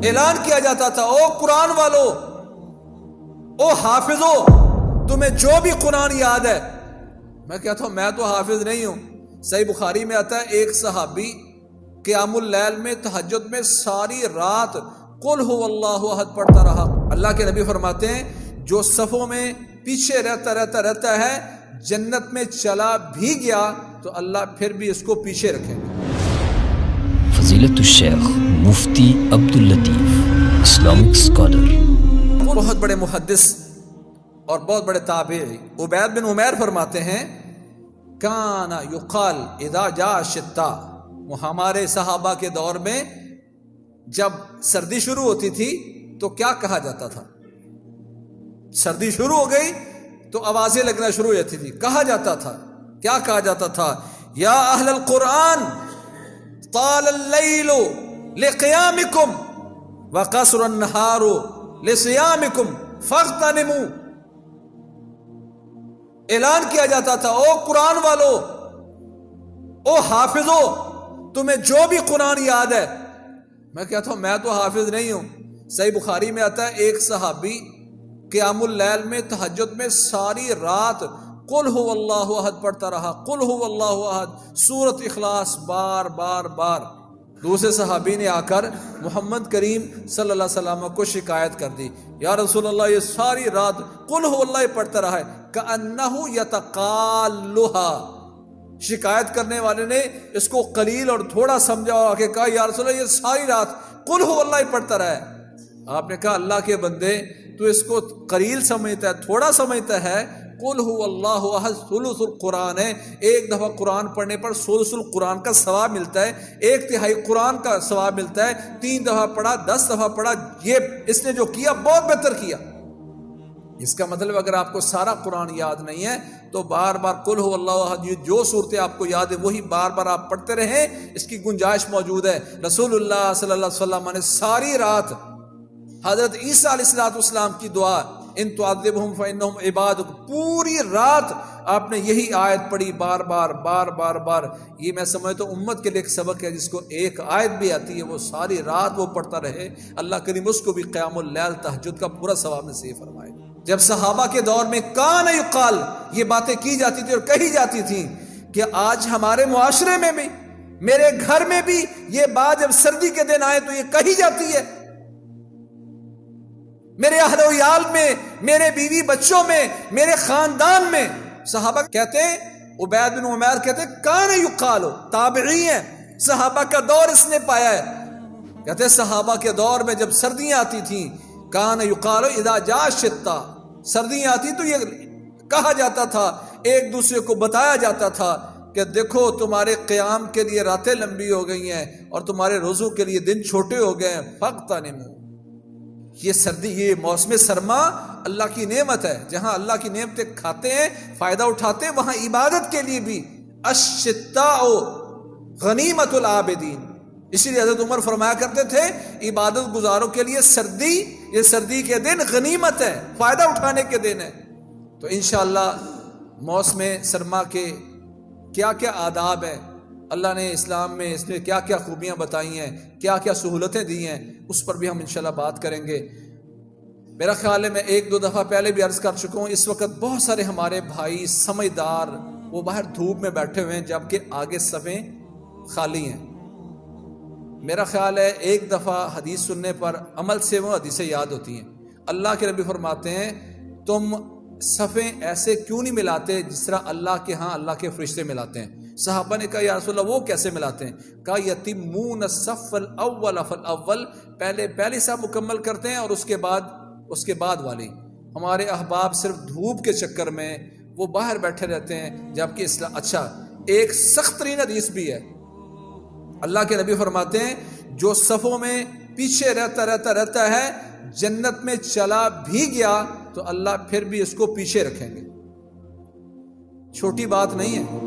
اعلان کیا جاتا تھا، او قرآن والو، او حافظو، تمہیں جو بھی قرآن یاد ہے۔ میں کہتا ہوں میں تو حافظ نہیں ہوں۔ صحیح بخاری میں آتا ہے ایک صحابی قیام اللیل میں تہجد میں ساری رات قل هو اللہ احد پڑھتا رہا۔ اللہ کے نبی فرماتے ہیں جو صفوں میں پیچھے رہتا ہے جنت میں چلا بھی گیا تو اللہ پھر بھی اس کو پیچھے رکھیں گے۔ فضیلت الشیخ مفتی عبداللطیف اسلامک اسکالر، بہت بڑے محدث اور بہت بڑے تابعی عبید بن عمیر فرماتے ہیں کان یقال اذا جاء الشتاء، ہمارے صحابہ کے دور میں جب سردی شروع ہوتی تھی تو کیا کہا جاتا تھا؟ سردی شروع ہو گئی تو آوازیں لگنا شروع ہو جاتی تھی، کہا جاتا تھا، کیا کہا جاتا تھا؟ یا اہل القرآن طال اللیل لقیامکم وقصر النہار لصیامکم فاغتنموا۔ اعلان کیا جاتا تھا، او قرآن والو، او حافظو، تمہیں جو بھی قرآن یاد ہے۔ میں کہتا ہوں میں تو حافظ نہیں ہوں۔ صحیح بخاری میں آتا ہے ایک صحابی قیام اللیل میں تہجد میں ساری رات قل هو اللہ احد پڑھتا رہا، قل هو اللہ احد، سورۃ اخلاص بار بار بار۔ دوسرے صحابی نے آ کر محمد کریم صلی اللہ علیہ وسلم کو شکایت کر دی، یا رسول اللہ یہ ساری رات قل هو اللہ پڑھتا رہا ہے کأنہ یتقالها۔ شکایت کرنے والے نے اس کو قلیل اور تھوڑا سمجھا اور آ کے کہا یا رسول اللہ یہ ساری رات قل هو اللہ پڑھتا رہا ہے۔ آپ نے کہا اللہ کے بندے تو اس کو قلیل سمجھتا ہے، تھوڑا سمجھتا ہے، قل هو اللہ احد ثلث القرآن ہے، ایک دفعہ قرآن پڑھنے پر ثلث القرآن کا ثواب ملتا ہے، ایک تہائی قرآن کا ثواب ملتا ہے، 3 دفعہ پڑھا 10 دفعہ پڑھا، یہ اس نے جو کیا بہت بہتر کیا۔ اس کا مطلب اگر آپ کو سارا قرآن یاد نہیں ہے تو بار بار قل هو اللہ احد، جو صورتیں آپ کو یاد ہے وہی بار بار آپ پڑھتے رہیں، اس کی گنجائش موجود ہے۔ رسول اللہ صلی اللہ علیہ وسلم نے ساری رات حضرت عیسیٰ علیہ السلام کی دعا ان تعذبہم فانہم عبادک، پوری رات آپ نے یہی آیت پڑھی بار بار بار بار بار۔ یہ میں سمجھتا ہوں امت کے لیے ایک سبق ہے، جس کو ایک آیت بھی آتی ہے وہ ساری رات وہ پڑھتا رہے، اللہ کریم اس کو بھی قیام اللیل تہجد کا پورا ثواب نصیب فرمائے۔ جب صحابہ کے دور میں کان یقال، یہ باتیں کی جاتی تھی اور کہی جاتی تھیں کہ آج ہمارے معاشرے میں بھی، میرے گھر میں بھی یہ بات جب سردی کے دن آئے تو یہ کہی جاتی ہے، میرے اہل و عیال میں، میرے بیوی بچوں میں، میرے خاندان میں۔ صحابہ کہتے ہیں، عبید بن عمیر کہتے ہیں کان یقال، تابعی ہیں، صحابہ کا دور اس نے پایا ہے۔ کہتے ہیں صحابہ کے دور میں جب سردیاں آتی تھیں کان یقال اذا جاء الشتاء، سردیاں آتی تو یہ کہا جاتا تھا، ایک دوسرے کو بتایا جاتا تھا کہ دیکھو تمہارے قیام کے لیے راتیں لمبی ہو گئی ہیں اور تمہارے روزوں کے لیے دن چھوٹے ہو گئے ہیں، فاغتنموا۔ یہ سردی، یہ موسم سرما اللہ کی نعمت ہے، جہاں اللہ کی نعمتیں کھاتے ہیں فائدہ اٹھاتے ہیں، وہاں عبادت کے لیے بھی الشتاء غنیمت العابدین۔ اسی لیے حضرت عمر فرمایا کرتے تھے عبادت گزاروں کے لیے سردی، یہ سردی کے دن غنیمت ہے، فائدہ اٹھانے کے دن ہے۔ تو انشاءاللہ موسم سرما کے کیا کیا آداب ہیں، اللہ نے اسلام میں اس نے کیا کیا خوبیاں بتائی ہیں، کیا کیا سہولتیں دی ہیں، اس پر بھی ہم انشاءاللہ بات کریں گے۔ میرا خیال ہے میں 1-2 دفعہ پہلے بھی عرض کر چکا ہوں، اس وقت بہت سارے ہمارے بھائی سمجھدار وہ باہر دھوپ میں بیٹھے ہوئے ہیں جبکہ آگے صفیں خالی ہیں۔ میرا خیال ہے ایک دفعہ حدیث سننے پر عمل سے وہ حدیثیں یاد ہوتی ہیں۔ اللہ کے نبی فرماتے ہیں تم صفیں ایسے کیوں نہیں ملاتے جس طرح اللہ کے ہاں اللہ کے فرشتے ملاتے ہیں۔ صحابہ نے کہا یا رسول اللہ وہ کیسے ملاتے ہیں؟ کہا یتمون الصف الاول فالاول، پہلی صف مکمل کرتے ہیں اور اس کے بعد والی۔ ہمارے احباب صرف دھوپ کے چکر میں وہ باہر بیٹھے رہتے ہیں جبکہ اسلام اچھا۔ ایک سخت ترین حدیث بھی ہے، اللہ کے نبی فرماتے ہیں جو صفوں میں پیچھے رہتا ہے جنت میں چلا بھی گیا تو اللہ پھر بھی اس کو پیچھے رکھیں گے۔ چھوٹی بات نہیں ہے۔